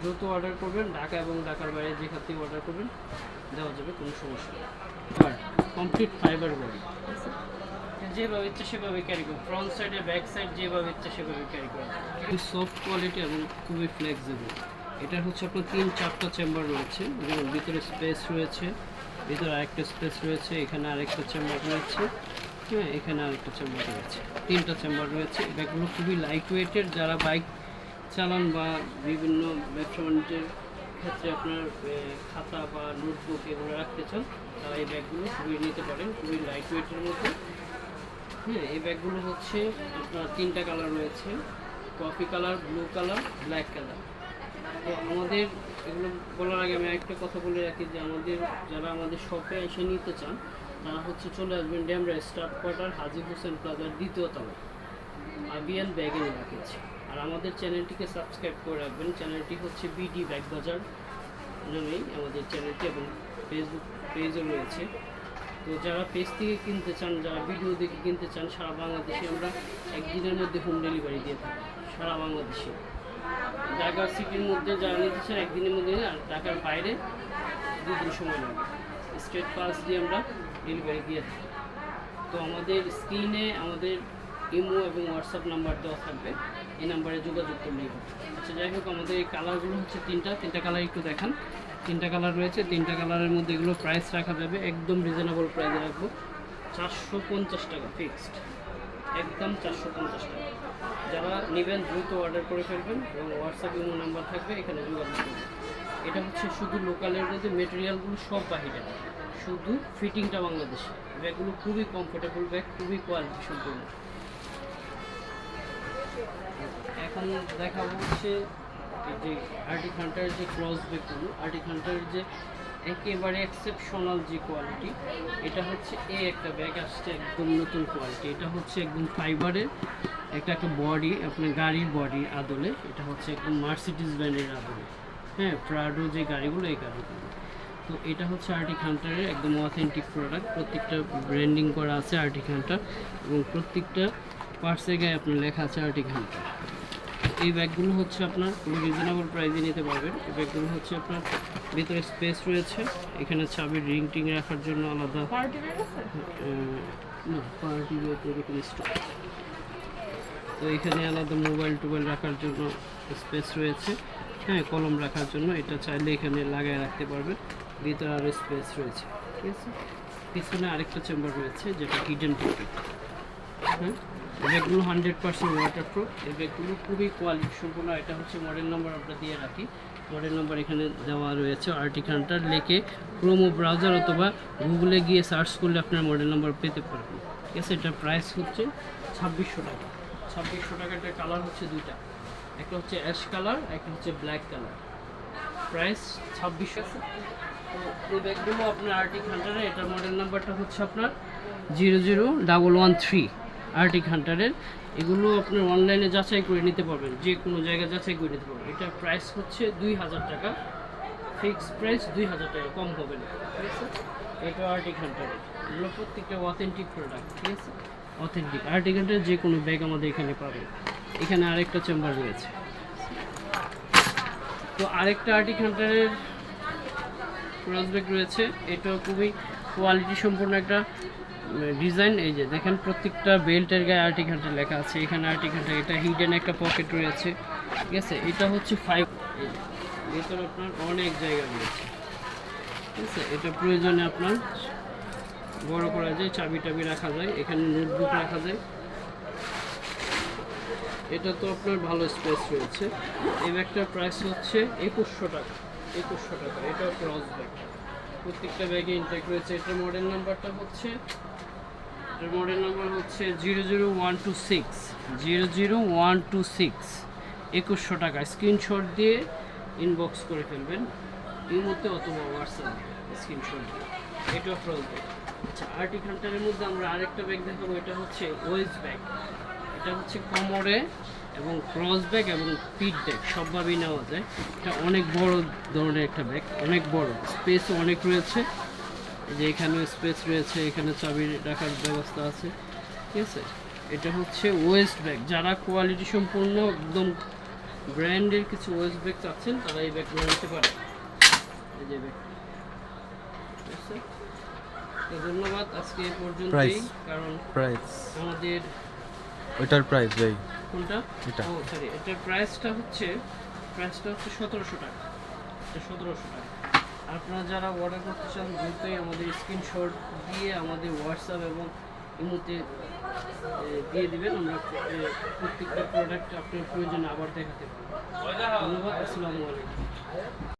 দ্রুত অর্ডার করবেন, ঢাকা এবং ঢাকার বাইরে যেখান থেকে অর্ডার করবেন দেওয়া যাবে, কোনো সমস্যা নেই। আর কমপ্লিট ফাইবার বডি, যেভাবে ইচ্ছা সেভাবে ক্যারি করুন, ফ্রন্ট সাইডে ব্যাক সাইড যেভাবে ইচ্ছা সেভাবে ক্যারি করা যায়। খুবই সফট কোয়ালিটি এবং খুবই ফ্লেক্সিবল। এটা হচ্ছে আপনার 3-4টা চেম্বার রয়েছে, যেমন ভিতরে স্পেস রয়েছে, ভিতরে আরেকটা স্পেস রয়েছে, এখানে আরেকটা চেম্বার রয়েছে, হ্যাঁ এখানে আরেকটা চেম্বার রয়েছে, 3টা চেম্বার রয়েছে। ব্যাগগুলো খুবই লাইট ওয়েটের, যারা বাইক চালান বা বিভিন্ন ব্যবসা বাণিজ্যের ক্ষেত্রে আপনার খাতা বা নোটবুক এগুলো রাখতে চান, তারা এই ব্যাগগুলো খুবই নিতে পারেন, খুবই লাইট ওয়েটের মধ্যে। হ্যাঁ, এই ব্যাগগুলো হচ্ছে আপনার 3টা কালার রয়েছে, coffee colour, blue colour, black colour. তো আমাদের এগুলো বলার আগে আমি একটা কথা বলে রাখি যে যারা আমাদের শপে এসে নিতে চান তারা হচ্ছে চলে আসবেন ড্যামরা স্টাফ কোয়ার্টার, হাজী হোসেন প্লাজার 2য় তলায়, আবিয়ান ব্যাগিং রাখেছি। আর আমাদের চ্যানেলটিকে সাবস্ক্রাইব করে রাখবেন। চ্যানেলটি হচ্ছে বিডি ব্যাগ বাজার নামেই আমাদের চ্যানেলটি, এবং ফেসবুক পেজও রয়েছে। তো যারা পেজ থেকে কিনতে চান, যারা ভিডিও দেখে কিনতে চান, সারা বাংলাদেশে আমরা একদিনের মধ্যে হোম ডেলিভারি দিয়ে থাকি, সারা বাংলাদেশে। ঢাকা সিটির মধ্যে যারা নিতে চান একদিনের মধ্যে, আর ঢাকার বাইরে 2 দিন সময় লাগে। স্টেট পাস দিয়ে আমরা ডেলিভারি দিয়ে থাকি। তো আমাদের স্ক্রিনে আমাদের ইমো এবং হোয়াটসঅ্যাপ নাম্বার দেওয়া থাকবে, এই নাম্বারে যোগাযোগ করলেই হবে। আচ্ছা, যাই হোক, আমাদের এই কালারগুলো হচ্ছে 3টা কালার একটু দেখান। 3টা কালার রয়েছে, 3টা কালারের মধ্যে এগুলো প্রাইস রাখা যাবে একদম রিজনেবল প্রাইসে রাখবো, 450 টাকা ফিক্সড, একদম 450 টাকা। যারা নেবেন দ্রুত অর্ডার করে ফেলবেন, এবং হোয়াটসঅ্যাপ ইমো নাম্বার থাকবে, এখানে যোগাযোগ করবেন। এটা হচ্ছে শুধু লোকালের মধ্যে, মেটেরিয়ালগুলো সব বাহিরে, শুধু ফিটিংটা বাংলাদেশে। ব্যাগগুলো খুবই কমফোর্টেবল ব্যাগ, খুবই কোয়ালিটি সম্পূর্ণ। এখন দেখাবো হচ্ছে এই যে আর্টিক হান্টারের যে ক্রস ব্যাগগুলো, আর্টিক হান্টারের যে একেবারে এক্সেপশনাল যে কোয়ালিটি, এটা হচ্ছে একটা ব্যাগ আসছে একদম নতুন কোয়ালিটি। এটা হচ্ছে একদম ফাইবারের একটা বডি, আপনার গাড়ির বডির আদলে, এটা হচ্ছে একদম মার্সিডিজ ব্র্যান্ডের আদলে, হ্যাঁ প্রাডো যে গাড়িগুলো, এই গাড়িগুলো। তো এটা হচ্ছে আর্টিক হান্টারের একদম অথেন্টিক প্রোডাক্ট, প্রত্যেকটা ব্র্যান্ডিং করা আছে আর্টিক হান্টার, এবং প্রত্যেকটা পার্টসের গায়ে আপনার লেখা আছে আর্টিক হান্টার। এই ব্যাগগুলো হচ্ছে আপনার খুবই রিজনেবল প্রাইসে নিতে পারবেন। এই ব্যাগগুলো হচ্ছে আপনার ভিতরে স্পেস রয়েছে, এখানে চাবির রিং টিং রাখার জন্য আলাদা, না পার্টি ব্যাগ এরকম স্টোর। তো এখানে আলাদা মোবাইল টোবাইল রাখার জন্য স্পেস রয়েছে, হ্যাঁ কলম রাখার জন্য, এটা চাইলে এখানে লাগায় রাখতে পারবেন। ভিতরে আরও স্পেস রয়েছে, ঠিক আছে। পিছনে আরেকটা চেম্বার রয়েছে যেটা হিডেন পকেট। হ্যাঁ, এই ব্যাগগুলো 100% ওয়াটারপ্রুফ। এই ব্যাগগুলো খুবই কোয়ালিটি সম্পূর্ণ। এটা হচ্ছে মডেল নাম্বার আমরা দিয়ে রাখি, মডেল নাম্বার এখানে দেওয়া রয়েছে। আর্টিক হান্টার লিখে ক্রোমো ব্রাউজার অথবা গুগলে গিয়ে সার্চ করলে আপনার মডেল নাম্বার পেতে পারবেন, ঠিক আছে। এটার প্রাইস হচ্ছে 2600 টাকা। 2600 টাকাটার কালার হচ্ছে 2টা, একটা হচ্ছে অ্যাশ কালার, একটা হচ্ছে ব্ল্যাক কালার। প্রাইস 2600। তো এই ব্যাগগুলো আপনার আর্টিক হান্টারে, এটার মডেল নাম্বারটা হচ্ছে আপনার 00113 আর্টিক হান্টারের। এগুলো আপনার অনলাইনে যাচাই করে নিতে পারবেন, যে কোনো জায়গায় যাচাই করে নিতে পারবেন। এটার প্রাইস হচ্ছে 2000 টাকা, ফিক্সড প্রাইস 2000 টাকা, কম হবে না, ঠিক আছে। এটা আর্টিক হান্টারের, এগুলো প্রত্যেকটা অথেন্টিক প্রোডাক্ট, ঠিক আছে। অথেন্টিক আর্টিক হান্টারের যে কোনো ব্যাগ আমাদের এখানে পাবেন। এখানে আরেকটা চেম্বার রয়েছে। তো আরেকটা আর্টিক হান্টারের ক্রস ব্যাগ রয়েছে, এটাও খুবই কোয়ালিটি সম্পূর্ণ একটা ডিজাইন। এই যে দেখেন প্রত্যেকটা বেল্টের গায়ে আর্টিক হান্টার লেখা আছে, এখানে আর্টিক হান্টার, এটা হিডেন একটা পকেট রয়েছে, ঠিক আছে। এটা হচ্ছে 5, ভিতরে আপনার অনেক জায়গা রয়েছে, ঠিক আছে। এটা প্রয়োজনে আপনার বড় করা যায়, চাবি টাবি রাখা যায়, এখানে নোটবুক রাখা যায়। এটা তো আপনার ভালো স্পেস রয়েছে। এই ব্যাগটার প্রাইস হচ্ছে 2100 টাকা, 2100 টাকা। এটাও ক্রস ব্যাগ, প্রত্যেকটা ব্যাগে ইনটেক রয়েছে। এটার মডেল নাম্বারটা হচ্ছে, এটার মডেল নাম্বার হচ্ছে 00126, 00126। 2100 টাকা। স্ক্রিনশট দিয়ে ইনবক্স করে ফেলবেন ইমোতে অথবা হোয়াটসঅ্যাপে, স্ক্রিনশট দিয়ে। এটাও ক্রস ব্যাগ। আচ্ছা, আর্টিক হান্টারের মধ্যে আমরা আরেকটা ব্যাগ দেখাবো, এটা হচ্ছে ওয়েস্ট ব্যাগ। এটা হচ্ছে কোমরে এবং ক্রস ব্যাগ এবং পিট ব্যাগ সবভাবেই নেওয়া যায়। এটা অনেক বড় ধরনের একটা ব্যাগ, অনেক বড়, স্পেসও অনেক রয়েছে। এই যে এখানেও স্পেস রয়েছে, এখানে চাবি রাখার ব্যবস্থা আছে, ঠিক আছে। এটা হচ্ছে ওয়েস্ট ব্যাগ। যারা কোয়ালিটি সম্পূর্ণ একদম ব্র্যান্ডের কিছু ওয়েস্ট ব্যাগ চাচ্ছেন তারা এই ব্যাগগুলো নিতে পারে। এই যে ব্যাগ, ঠিক আছে? তো ধন্যবাদ, আজকে এই পর্যন্তই। Price. কারণ প্রাইস আমাদের ওইটার প্রাইস ভাই কোনটা, এটা। ও সরি, এটার প্রাইসটা হচ্ছে 1700 টাকা। এটা 1700 টাকা। আপনারা যারা অর্ডার করতে চান দ্রুতই আমাদের স্ক্রিনশট দিয়ে আমাদের হোয়াটসঅ্যাপ এবং ইমোতে দিয়ে দিবেন। আমরা প্রত্যেকটা প্রোডাক্ট আপনার প্রয়োজনে আবার দেখাতে পারবো। ধন্যবাদ, আসসালামু আলাইকুম।